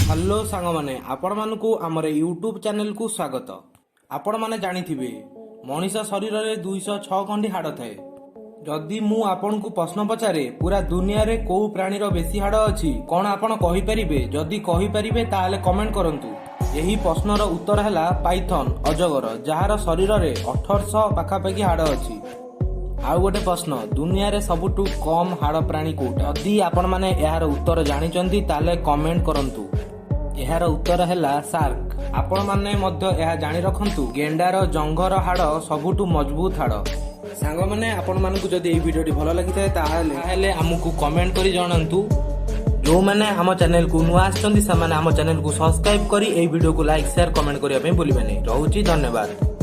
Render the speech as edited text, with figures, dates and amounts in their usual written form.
Hello सांग मैंने आपण मानकु आमर यूट्यूब चैनल को स्वागत। आपण माने जानिथिबे मनीष शरीर में 206 खंडी हाड़ थाए। जदि मु आपन को प्रश्न पचारे पूरा दुनिया रे को प्राणी बेसी हाड़ अछि कोन आपण कहि परिबे? जदि कहि परिबे ताले कमेंट करंतु। यही प्रश्नर उत्तर हैला पाइथन अजगर जहार शरीर में 1800 पाखापाखि हाड़ अछि। आउ गोटे प्रश्न दुनिया रे सबुठु कम हाड़ प्राणी कोटा? जदि आपण माने यार उत्तर जानिचंती ताले कमेंट करंतु। यार उत्तर हैला शार्क। आपण माने मध्य यह जानि रखंतु गेंडार जंघर हाड़ सबुठु मजबूत हाड़। सांग माने आपण मानकु जदि एई वीडियोटी भलो लागिथाय ताहाले हमकु कमेंट करी जणांतु। जो माने हम चैनल को नुआ आछंती से माने हम चैनल को सब्सक्राइब करी एई वीडियो को लाइक शेयर कमेंट करिया पे भूलिबेनी। रहूची धन्यवाद।